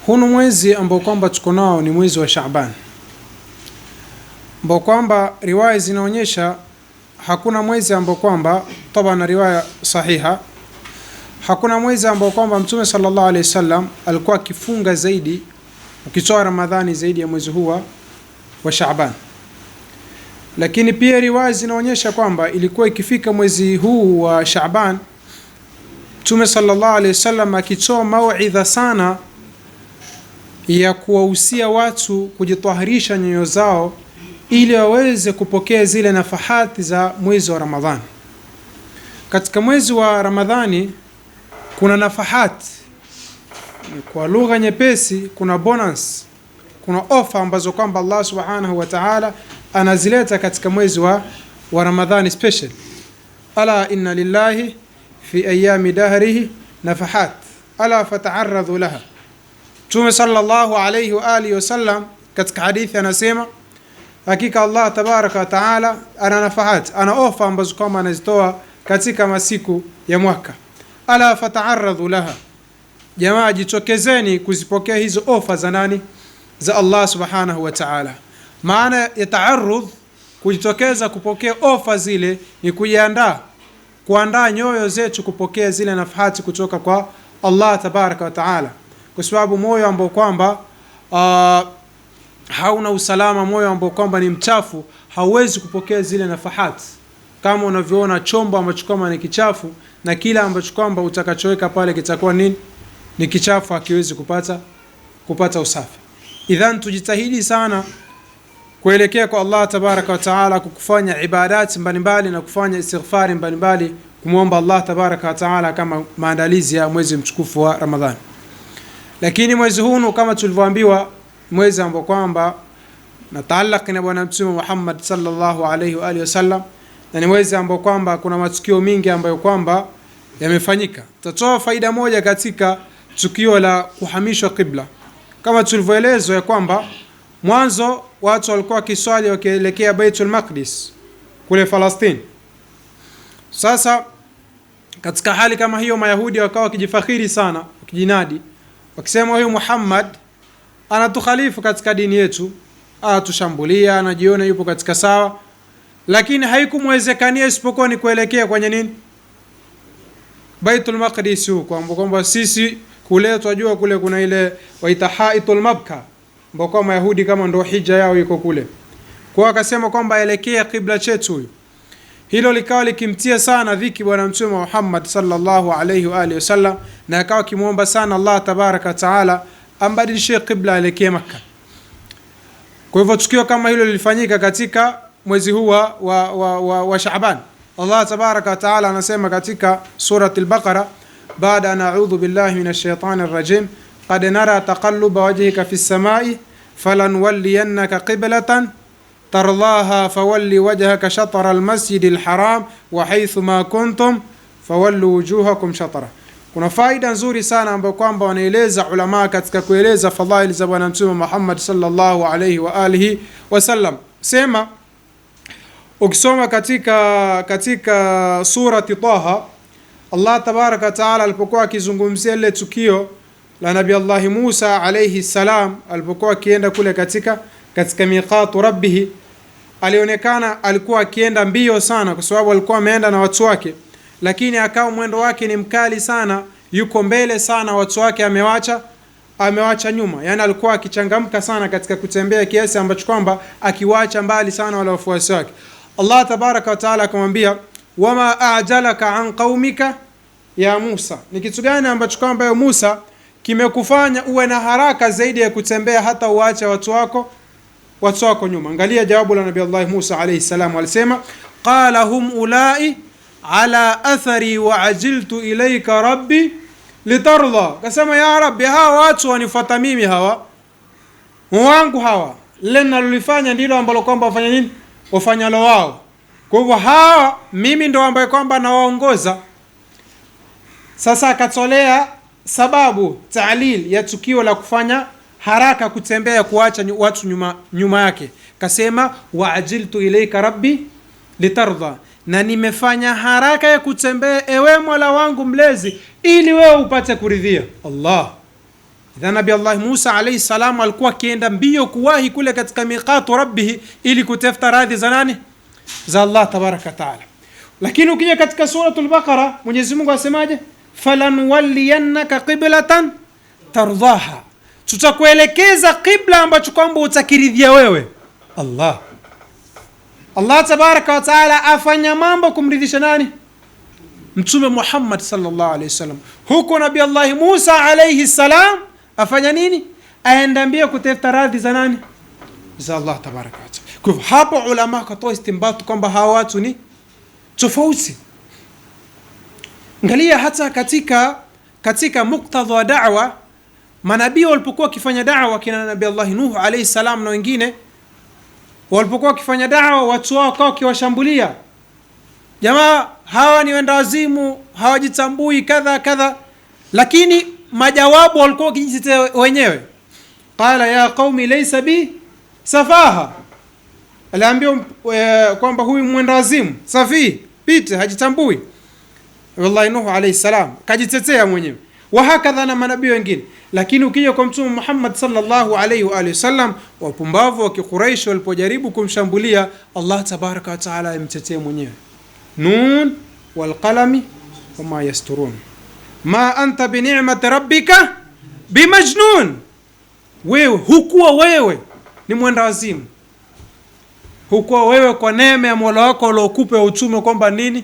Hunu mwezi ambao kwamba tuko nao ni mwezi wa Shaaban, ambao kwamba riwaya zinaonyesha hakuna mwezi ambao kwamba na riwaya sahiha, hakuna mwezi ambao kwamba Mtume sallallahu alaihi wasallam alikuwa akifunga zaidi ukitoa Ramadhani zaidi ya mwezi huu wa Shaaban. Lakini pia riwaya zinaonyesha kwamba ilikuwa ikifika mwezi huu wa Shaaban Mtume sallallahu alaihi wasallam akitoa mauidha sana ya kuwahusia watu kujitahirisha nyoyo zao ili waweze kupokea zile nafahati za mwezi wa Ramadhani. Katika mwezi wa Ramadhani kuna nafahati, kwa lugha nyepesi kuna bonus, kuna ofa ambazo kwamba Allah subhanahu wa ta'ala anazileta katika mwezi wa Ramadhani special. Ala inna lillahi fi ayami dahrihi nafahat ala fata'arradhu laha. Mtume sallallahu alayhi wa alihi wasallam katika hadithi anasema hakika Allah tabaraka wa taala ana nafahat, ana ofa ambazo kama anazitoa katika masiku ya mwaka. Ala fata'arradhu laha, jamaa jitokezeni kuzipokea hizo ofa za nani? Za Allah subhanahu wa ta'ala. Maana ya ta'arrudh, kujitokeza kupokea ofa zile, ni kuandaa nyoyo zetu kupokea zile nafahati kutoka kwa Allah tabaraka wa taala, kwa sababu moyo ambao kwamba hauna usalama, moyo ambao kwamba ni mchafu, hauwezi kupokea zile nafahati. Kama unavyoona chombo ambacho kama ni kichafu, na kila ambacho kwamba utakachoweka pale kitakuwa nini? Ni kichafu, hakiwezi kupata usafi. Idhan tujitahidi sana kuelekea kwa Allah tabaraka wa taala, kufanya ibadati mbalimbali na kufanya istighfari mbalimbali, kumwomba Allah tabaraka wa taala kama maandalizi ya mwezi mtukufu wa Ramadhani. Lakini mwezi huu kama tulivyoambiwa, mwezi ambao kwamba nataalaki na bwana Mtume Muhammad sallallahu alayhi wa alihi wasallam, na ni mwezi ambao kwamba kuna matukio mingi ambayo kwamba yamefanyika. Tutatoa faida moja katika tukio la kuhamishwa qibla. Kama tulivyoelezwa ya kwamba mwanzo watu walikuwa wakiswali wakielekea Baitul Maqdis kule Palestina. Sasa katika hali kama hiyo, Mayahudi wakawa wakijifakhiri sana, wakijinadi, wakisema huyu Muhammad anatukhalifu katika dini yetu, anatushambulia, anajiona yupo katika sawa. Lakini haikumwezekania isipokuwa ni kuelekea kwenye nini? Baitul Maqdis, huko kwamba sisi kule tunajua kule kuna ile waita Haitul Mabka, ambao Mayahudi kama ndo hija yao iko kule. Kwa akasema kwamba elekea kibla chetu huyo. Hilo likawa likimtia sana dhiki bwana Mtume Muhammad sallallahu alayhi wa alihi wasallam, na akawa kimuomba sana Allah tabaraka taala ambadilishe kibla elekea Makka. Kwa hivyo tukio kama hilo lilifanyika katika mwezi huu wa Shaaban. Allah tabaraka taala anasema katika surati al-Baqara, baada an a'udhu billahi minash shaitani rrajim, qad nara taqalluba wajhika fis samai falanwalliyannaka qiblatan tardaha fawalli wajhaka shatara almasjidil haram wa haythu ma kuntum fawallu wujuhakum shatara. Kuna faida nzuri sana ambayo kwamba wanaeleza ulama katika kueleza fadhaili za bwana Mtume Muhammad sallallahu alayhi wa alihi wasallam. Sema ukisoma katika surati Taha, Allah tabaraka taala alipokuwa akizungumzia ile tukio la Nabii Allah Musa alayhi salam alipokuwa akienda kule katika miqatu rabbih, alionekana alikuwa akienda mbio sana, kwa sababu alikuwa ameenda na watu wake, lakini akao mwendo wake ni mkali sana, yuko mbele sana, watu wake amewacha nyuma. Yani alikuwa akichangamka sana katika kutembea kiasi ambacho kwamba akiwacha mbali sana wale wafuasi wake. Allah tabaraka wa taala akamwambia, wama ajalaka an qaumika ya Musa, ni kitu gani ambacho kwamba Musa kimekufanya uwe na haraka zaidi ya kutembea hata uache watu wako nyuma? Angalia jawabu la Nabii Allah Musa alayhi salam, alisema qala hum ulai ala athari wa ajiltu ilayka rabbi litarda. Kasema ya rabbi, hawa watu wanifuata mimi, hawa wangu, hawa lile nalolifanya ndilo ambalo kwamba wafanya nini? Wafanyalo wao. Kwa hivyo hawa mimi ndo ambaye kwamba nawaongoza. Sasa akatolea sababu ta'lil ya tukio la kufanya haraka kutembea kuacha watu nyuma yake. Kasema waajiltu ilayka rabbi litarda, na nimefanya haraka ya kutembea ewe Mola wangu mlezi ili wewe upate kuridhia. Allah, Idha Nabii Allah Musa alayhi salam alikuwa akienda mbio kuwahi kule katika miqatu rabbih ili kutafuta radhi za nani? Za Allah tabaraka taala. Lakini ukija katika suratul Baqara Mwenyezi Mungu asemaje? Falanwalliyannaka qiblatan tardaha, tutakuelekeza qibla ambacho kwamba utakiridhia wewe. Allah tabaraka wa taala afanya mambo kumridhisha nani? Mtume Muhammad sallallahu alayhi wasallam. Huko Nabii Allah Musa alayhi salam afanya nini? Aenda mbio kutafuta radhi za nani? Za Allah tabaraka wa taala. Kwa hivyo hapo ulama katoa istimbatu kwamba hawa watu ni tofauti. Angalia hata katika muktadha wa da'wa, manabii walipokuwa wakifanya da'wa, kina Nabii Allah Nuh alayhi salam na wengine walipokuwa wakifanya da'wa, watu wao kwa kiwashambulia, jamaa hawa ni wenda wazimu, hawajitambui kadha kadha, lakini majawabu walikuwa wakijitetea wenyewe. Qala ya qaumi laysa bi safaha, aliambia kwamba huyu mwenda wazimu safi pite, hajitambui. Wallahi Nuh alayhi salam kajitetea mwenyewe, wa hakadha na manabii wengine. Lakini ukija kwa Mtume Muhammad sallallahu alayhi wa alihi wasallam, wapumbavu wa Quraysh walipojaribu kumshambulia, Allah tabaraka wa taala amtetee mwenyewe. Nun wal qalami wama yasturun ma anta bi ni'mati rabbika bimajnun, wewe hukuwa wewe ni mwenda wazimu, hukuwa wewe kwa neema ya Mola wako aliokupa utume kwamba nini?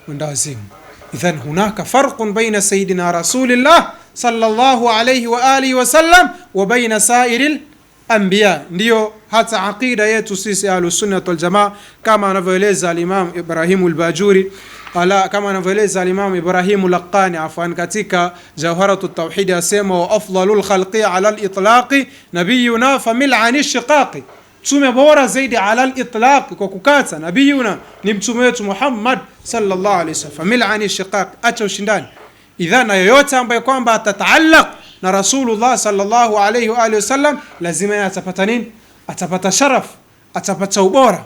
Mwenda wazimu. Idhan hunaka farqun baina sayyidina rasulillah sallallahu alayhi wa alihi wa sallam wa baina sairil anbiya. Ndio hata aqida yetu sisi ahlus sunnah wal jamaa, kama anavyoeleza al-Imam Ibrahim al-Bajuri, kama anavyoeleza al-Imam Ibrahim al-Laqani afwan katika Jawharatut Tauhid, asema wa afdalul khalqi ala al-itlaqi nabiyuna famil'an ash-shiqaqi, mtume bora zaidi ala al-itlaq kwa kukata nabiyuna ni mtume wetu Muhammad sallallahu alayhi wasallam, famil'an ash-shiqaq, acha ushindani. Idha na yoyote ambaye kwamba atataallaq na Rasulullah sallallahu alayhi wa alihi wasallam lazima atapata nini? Atapata sharaf, atapata ubora.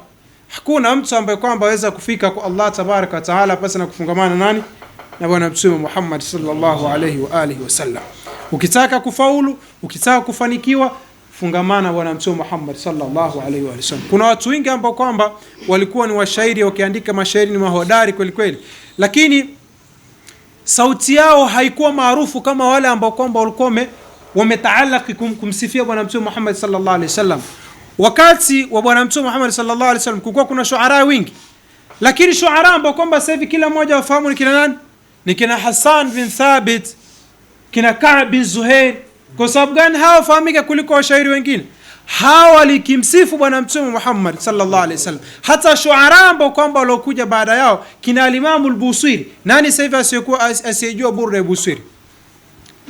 Hakuna mtu ambaye kwamba aweza kufika kwa Allah tabaraka wa taala pasi na kufungamana nani? Na bwana mtume Muhammad sallallahu alayhi wa alihi wasallam. Ukitaka kufaulu, ukitaka kufanikiwa, fungamana bwana mtume Muhammad sallallahu alayhi wa sallam. Kuna watu wengi ambao kwamba walikuwa ni washairi, wakiandika mashairi ni mahodari kweli kweli, lakini sauti yao haikuwa maarufu kama wale ambao kwamba walikuwa wametaalaki kumsifia bwana mtume Muhammad sallallahu alayhi wasallam. Wakati wa bwana mtume Muhammad sallallahu alayhi wasallam kulikuwa kuna shuara wengi, lakini shuara ambao kwamba sasa hivi kila mmoja wafahamu ni kina nani? Ni kina Hassan bin Thabit, kina Ka'b bin Zuhair. Kwa sababu gani hawa fahamika kuliko washairi wengine? Hawa walikimsifu bwana mtume Muhammad sallallahu alayhi wasallam. Hata shuara ambao kwamba waliokuja baada yao kina al-Imam al-Busiri. Nani sasa hivi asiyejua burda ya Busiri?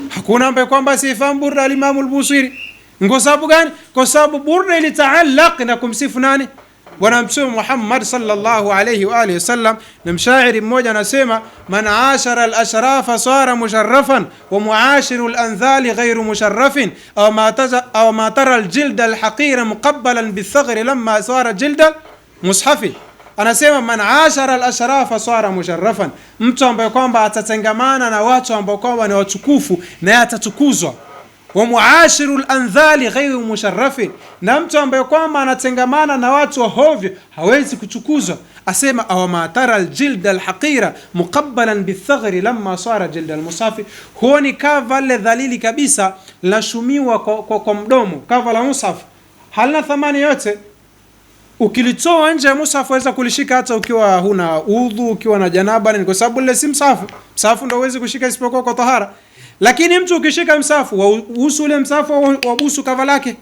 Hakuna ambaye kwamba asifahamu burda al-Imam al-Busiri. Kwa sababu gani? Kwa sababu burda ilitaallaq na kumsifu nani? Bwana mtume Muhammad sallallahu alayhi wa alihi wasallam. Na mshairi mmoja anasema, man ashara al-ashrafa sara musharrafan wa muashiru al-anthali ghayru musharrafin aw ma tara al-jilda al-haqira muqabbalan bi-thagri lamma sara jilda mushafi. Anasema man ashara al-ashrafa sara musharrafan, mtu ambaye kwamba atatengamana na watu ambao kwamba ni watukufu na atatukuzwa. Wa muashiru al-anthali ghayru musharrafin, na mtu ambaye kwamba anatengamana na watu wa hovyo hawezi kuchukuzwa. Asema aw ma tara al-jilda al-haqira muqabbalan bi-thagri lamma sara jilda al-musafi, huo ni kava le dhalili kabisa lashumiwa kwa mdomo. Kava la mushaf halina thamani yote, ukilitoa nje ya mushaf waweza kulishika hata ukiwa huna udhu, ukiwa na janaba, ni kwa sababu ile si msafu. Msafu ndio uweze kushika isipokuwa kwa tahara. Lakini mtu ukishika msafu, wabusu ule msafu, wabusu kava lake.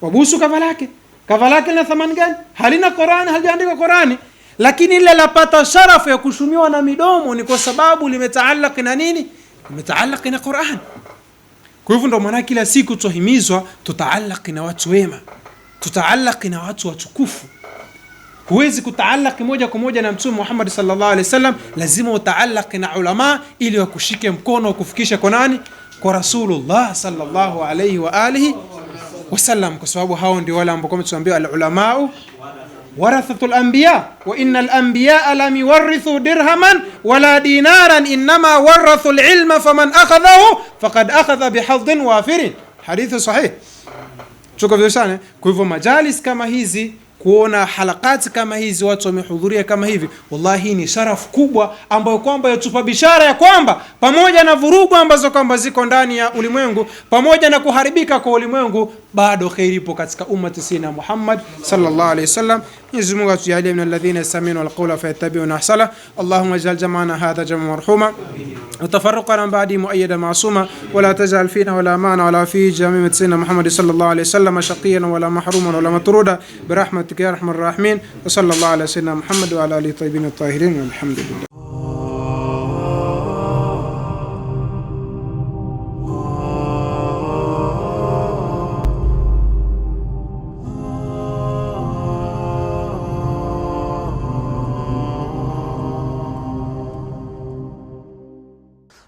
Wabusu kava lake. Kava lake lina thamani gani? Halina Qur'ani, halijaandikwa Qur'ani. Lakini ile lapata sharafu ya kushumiwa na midomo ni kwa sababu limetaallaq na nini? Limetaallaq na Qur'an. Kwa hivyo ndio maana kila siku tuhimizwa tutaallaq na watu wema, tutaallaq na watu watukufu. Huwezi kutaallaq moja kwa moja na mtume Muhammad sallallahu alaihi wasallam, lazima utaallaq na ulama ili wakushike mkono kufikisha kwa nani? Kwa Rasulullah sallallahu alaihi wa alihi wasallam, kwa sababu hao ndio wale ambao tumeambiwa al-ulama warathatul anbiya wa innal anbiya lam yuwarithu dirhaman wala dinaran inma warathu alilma faman akhadhahu faqad akhadha bihadhin wafirin. Hadithi sahih. Chuko vizuri sana. Kwa hivyo majalis kama hizi, kuona halakati kama hizi, watu wamehudhuria kama hivi, wallahi ni sharafu kubwa ambayo kwamba yatupa bishara ya kwamba pamoja na vurugu ambazo kwamba ziko ndani ya ulimwengu, pamoja na kuharibika kwa ulimwengu, bado khairi ipo katika ummati sina Muhammad sallallahu alayhi wasallam. Mwenyezi Mungu atujalie min alladhina yastami'una alqawla fayattabi'una ahsana. Allahumma ij'al jam'ana hadha jam'an marhuma وتفرقنا بعد مؤيدا معصوما ولا تجعل فينا ولا معنا ولا في جميع سيدنا محمد صلى الله عليه وسلم شقيا ولا محروما ولا مطرودا برحمتك يا ارحم الراحمين. وصلى الله على سيدنا محمد وعلى اله الطيبين الطاهرين والحمد لله.